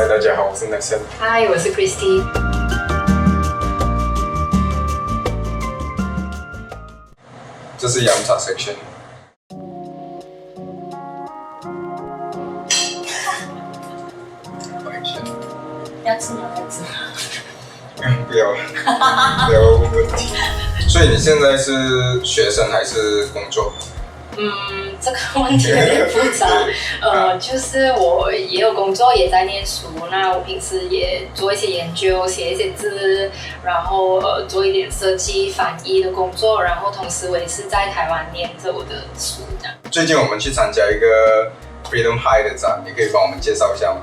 大家好，我是 Nexon。嗨，我是 Christy。这是洋茶 section。要吃吗？要吃吗？不要，不要问问题。所以你现在是学生还是工作？这个问题有点复杂。就是我也有工作，也在念书。那我平时也做一些研究，写一些字，然后做一点设计、翻译的工作。然后同时我也是在台湾念着我的书这样。最近我们去参加一个 Freedom High 的展，你可以帮我们介绍一下吗？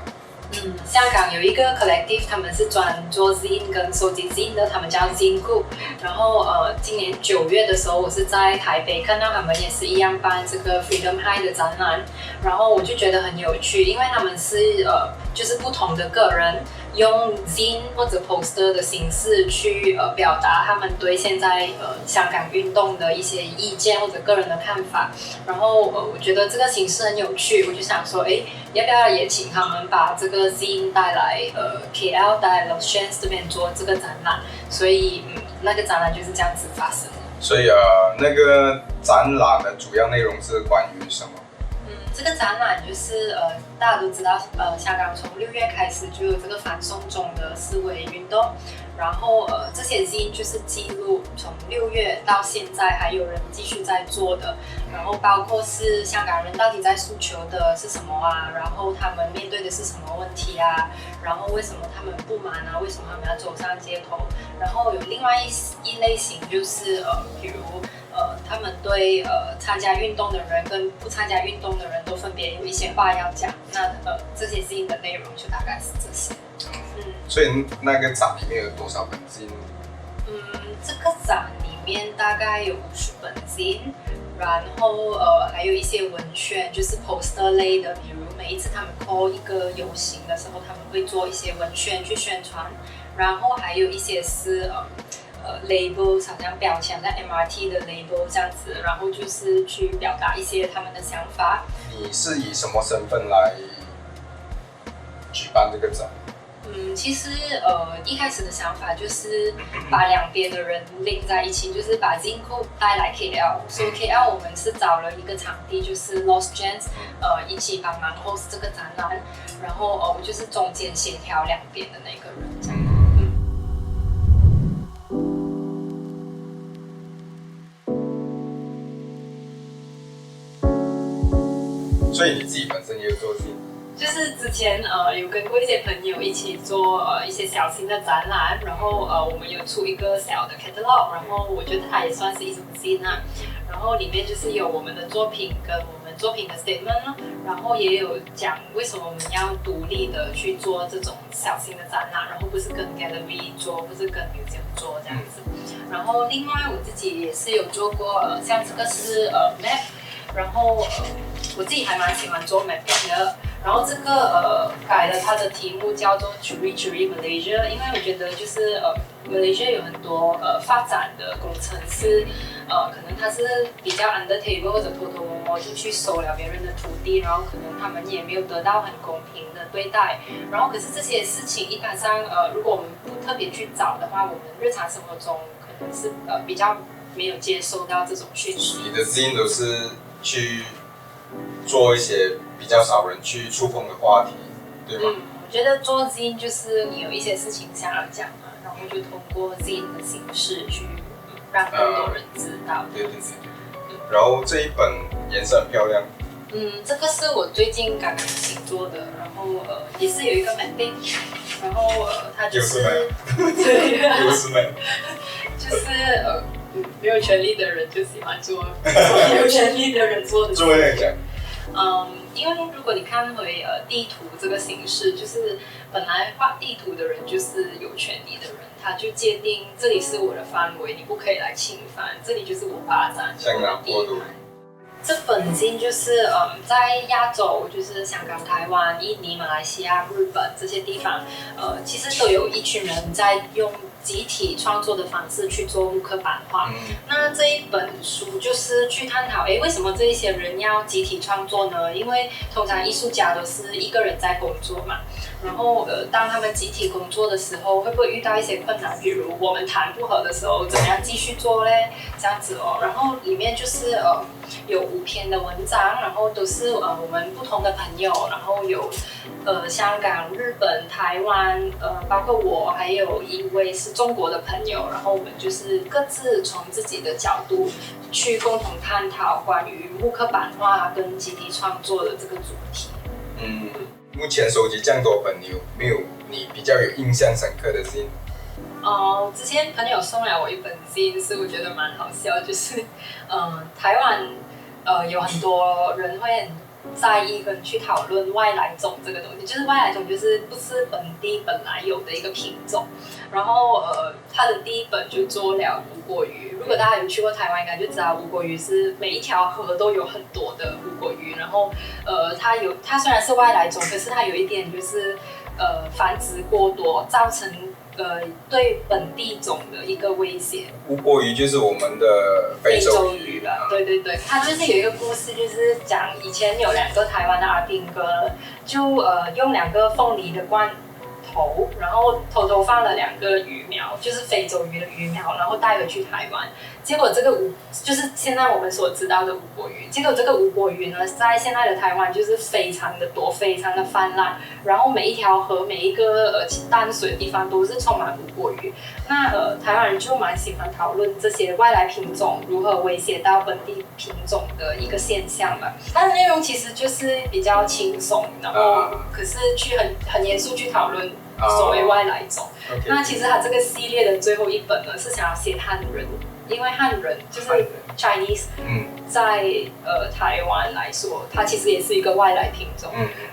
香港有一个 collective， 他们是专做 zine 跟收集 zine 的，他们叫 Zine Group。然后今年9月的时候，我是在台北看到他们也是一样办这个 Freedom High 的展览，然后我就觉得很有趣，因为他们是就是不同的个人用 zine 或者 poster 的形式去表达他们对现在香港运动的一些意见或者个人的看法。然后我觉得这个形式很有趣，我就想说，要不要也请他们把这个 zine 带来KL 带来 Los Angeles 这边做这个展览，所以那个展览就是这样子发生的。所以那个展览的主要内容是关于什么？这个展览就是大家都知道，香港从6月开始就有这个反送中的示威运动，然后这些 zine 就是记录从6月到现在还有人继续在做的，然后包括是香港人到底在诉求的是什么啊，然后他们面对的是什么问题啊，然后为什么他们不满啊，为什么他们要走上街头，然后有另外一类型就是比如他们对参加运动的人跟不参加运动的人都分别有一些话要讲。那这些 zine 的内容就大概是这些。所以那个展里面有多少本 zine？这个展里面大概有50本 zine， 然后还有一些文宣，就是 poster 类的，比如每一次他们 call 一个游行的时候，他们会做一些文宣去宣传，然后还有一些是label， 好像标签在 MRT 的 label 这样子，然后就是去表达一些他们的想法。你是以什么身份来举办这个展？其实一开始的想法就是把两边的人拎在一起，就是把 Zine Group 带来 KL， 所以 KL 我们是找了一个场地，就是 Los Angeles， 一起帮忙 host 这个展览，然后我就是中间协调两边的那个人这样。所以你自己本身也有做 zine？就是之前有跟过一些朋友一起做一些小型的展览，然后我们有出一个小的 catalog， 然后我觉得它也算是一种 zine 啊，然后里面就是有我们的作品跟我们作品的 statement， 然后也有讲为什么我们要独立的去做这种小型的展览，然后不是跟 gallery 做，不是跟 museum 做这样子。然后另外我自己也是有做过像这个是map， 然后我自己还蛮喜欢做 mapping 的。然后这个改了它的题目叫做 Curi Curi Malaysia， 因为我觉得就是Malaysia 有很多发展的工程师，可能他是比较 under table 或者偷偷摸摸就去收了别人的土地，然后可能他们也没有得到很公平的对待。然后可是这些事情一般上如果我们不特别去找的话，我们日常生活中可能是比较没有接收到这种讯息。你的 zine 都是去做一些比较少人去触碰的话题，对吗？我觉得做 zine 就是你有一些事情想要讲嘛，然后就通过 zine 的形式去让更多人知道。对。然后这一本颜色很漂亮。这个是我最近刚刚新做的，然后也是有一个 mapping， 然后它就是对，又是美，就是没有权利的人就喜欢做有权利的人做的事。作为来讲。因为如果你看回地图这个形式，就是本来画地图的人就是有权利的人，他就界定这里是我的范围，你不可以来侵犯，这里就是我发展的地盘。这本经就是在亚洲，就是香港、台湾、印尼、马来西亚、日本这些地方，其实都有一群人在用集体创作的方式去做木刻版画。那这一本书就是去探讨，为什么这一些人要集体创作呢？因为通常艺术家都是一个人在工作嘛，然后当他们集体工作的时候，会不会遇到一些困难？比如我们谈不合的时候，怎么样继续做嘞？这样子哦。然后里面就是有5篇的文章，然后都是我们不同的朋友，然后有香港、日本、台湾，包括我，还有一位是中国的朋友，然后我们就是各自从自己的角度去共同探讨关于木刻版画跟集体创作的这个主题。目前收集这样多本，有没有你比较有印象深刻的 zine？之前朋友送来我一本 zine， 是我觉得蛮好笑，就是台湾有很多人会很在意跟去讨论外来种这个东西，就是外来种就是不是本地本来有的一个品种。然后它的第一本就做了无果鱼。如果大家有去过台湾，应该就知道无果鱼是每一条河都有很多的无果鱼。然后它虽然是外来种，可是它有一点就是繁殖过多，造成对本地种的一个威胁。无果鱼就是我们的非洲鱼了，对对对，它就是有一个故事，就是讲以前有2个台湾的阿兵哥，就用2个凤梨的罐头，然后偷偷放了2个鱼苗，就是非洲鱼的鱼苗，然后带回去台湾。结果这个就是现在我们所知道的无果鱼。结果这个无果鱼呢，在现在的台湾就是非常的多，非常的泛滥。然后每一条河，每一个淡水的地方都是充满无果鱼。那台湾人就蛮喜欢讨论这些外来品种如何威胁到本地品种的一个现象嘛。它的内容其实就是比较轻松，然后可是去很严肃去讨论所谓外来种。那其实它这个系列的最后一本呢，是想要写汉人。因为汉人就是 Chinese，在台湾来说，它其实也是一个外来品种。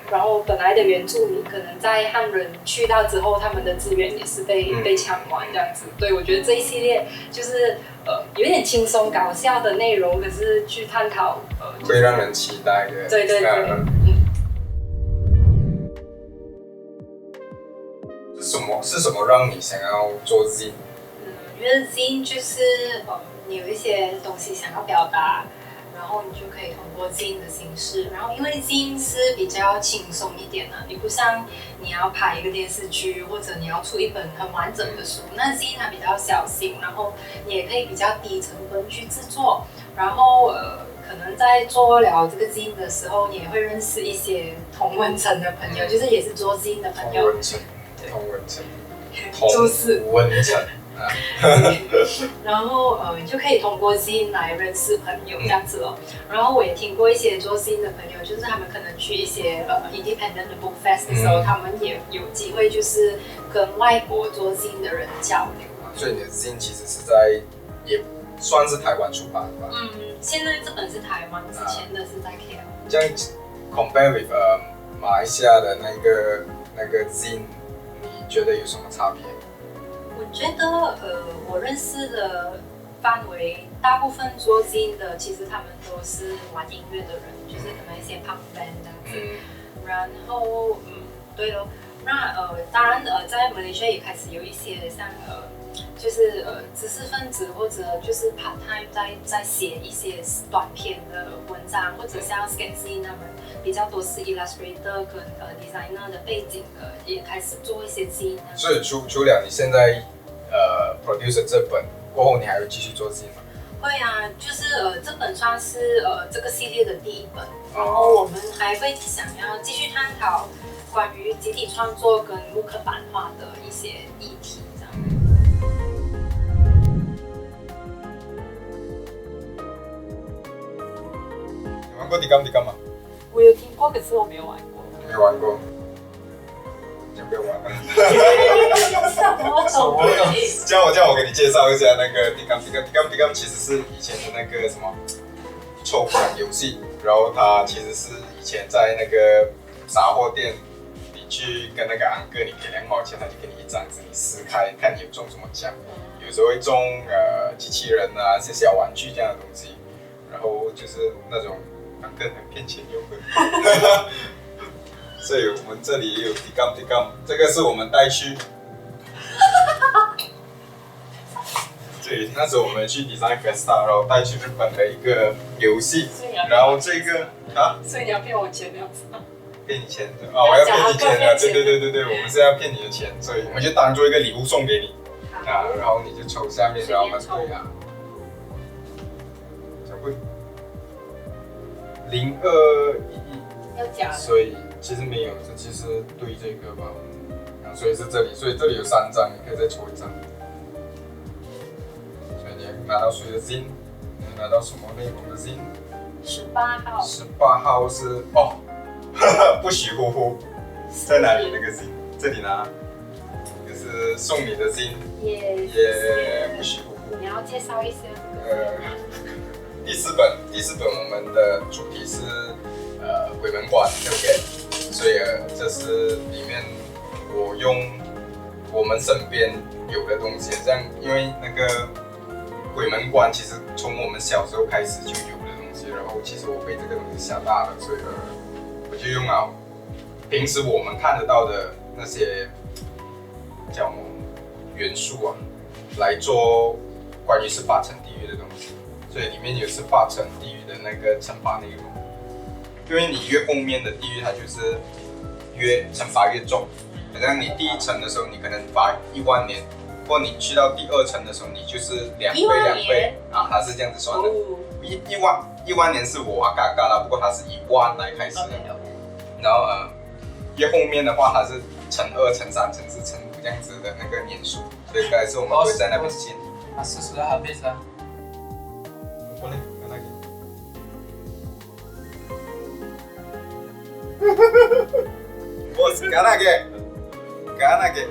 然后本来的原住民可能在汉人去到之后，他们的资源也是被抢完这样子。对，我觉得这一系列就是有点轻松搞笑的内容，可是去探讨会让人期待的。对对对。是什么让你想要做 zine？我觉得 zine 就是你有一些东西想要表达，然后你就可以通过 zine 的形式。然后因为 zine 是比较轻松一点的，你不像你要拍一个电视剧，或者你要出一本很完整的书。那 zine 它比较小型，然后你也可以比较低成本去制作。然后可能在做了这个 zine 的时候，你也会认识一些同温层的朋友，就是也是做 zine 的朋友。同温层。就是温层。然后你就可以通过 zine 来认识朋友这样子哦。然后我也听过一些做 zine 的朋友，就是他们可能去一些independent 的 book fest 的时候，他们也有机会就是跟外国做 zine 的人交流。所以你的 zine 其实是在也算是台湾出版吧？现在这本是台湾，之前的是在 KL。这样 compare with 马来西亚的那个 zine， 你觉得有什么差别？我觉得我认识的范围，大部分做 zine 的，其实他们都是玩音乐的人，就是可能一些 punk band 这样子。然后对咯，那当然在马来西亚也开始有一些像就是知识分子或者就是 part time 在写一些短篇的文章，或者像 Sketchy 他们比较多是 illustrator 跟designer 的背景的，也开始做一些 zine。所以除了你现在produce 这本过后，你还会继续做 zine 吗？会啊，就是这本算是这个系列的第1本，然后我们还会想要继续探讨关于集体创作跟木刻版画的一些议题，这样。你玩过 Tikam 吗？我有听过，可是我没有玩过。没玩过，就不要玩了。什么东西？这样我给你介绍一下那个 Tikam 其实是以前的那个什么抽奖游戏，然后它其实是以前在那个杂货店，你去跟那个昂哥，你给2毛钱，他就给你一张纸，你撕开看你有中什么奖。有时候会中机器人啊，一些小玩具这样的东西，然后就是那种昂哥很骗钱用的。所以我们这里也有 Tikam， 这个是我们带去对，那时候我们去 Design Festa，然后带去日本的一个游戏，然后这个啊，所以你要骗我钱了。骗你钱的啊，我要骗你钱的，对，我们是要骗你的钱，所以我们就当做一个礼物送给你啊，然后你就抽下面，然后我们对啊，这会0211，要假的。所以其实没有，这其实对这个吧，啊，所以是这里，所以这里有3张，你可以再抽1张，所以你拿到谁的 Zin， 你拿到什么内容的 Zin？ 18号。18号是哦。不许呼呼，在哪里那个 Zin？ 这里呢，就是送你的 Zin， 也不许呼呼。你要介绍一下第四本我们的主题是鬼门关，对不对？所以这是里面我用我们身边有的东西，这样因为那个鬼门关其实从我们小时候开始就有的东西，然后其实我被这个东西吓大了，所以我就用了平时我们看得到的那些叫元素啊，来做关于18层地狱的东西，所以里面有18层地狱的那个惩罚内容。因为你越后面的地狱，它就是越惩罚越重。好像你第1层的时候，你可能罚1万年，或你去到第2层的时候，你就是2倍啊，它是这样子算的。1万年是我嘎嘎啦，不过它是以万来开始的。然后越后面的话，它是乘2、乘3、乘4、乘5这样子的那个年数，所以还是我们会在那边见。40 dah habis lah. Boleh, kan lagi. Bos, kan lagi.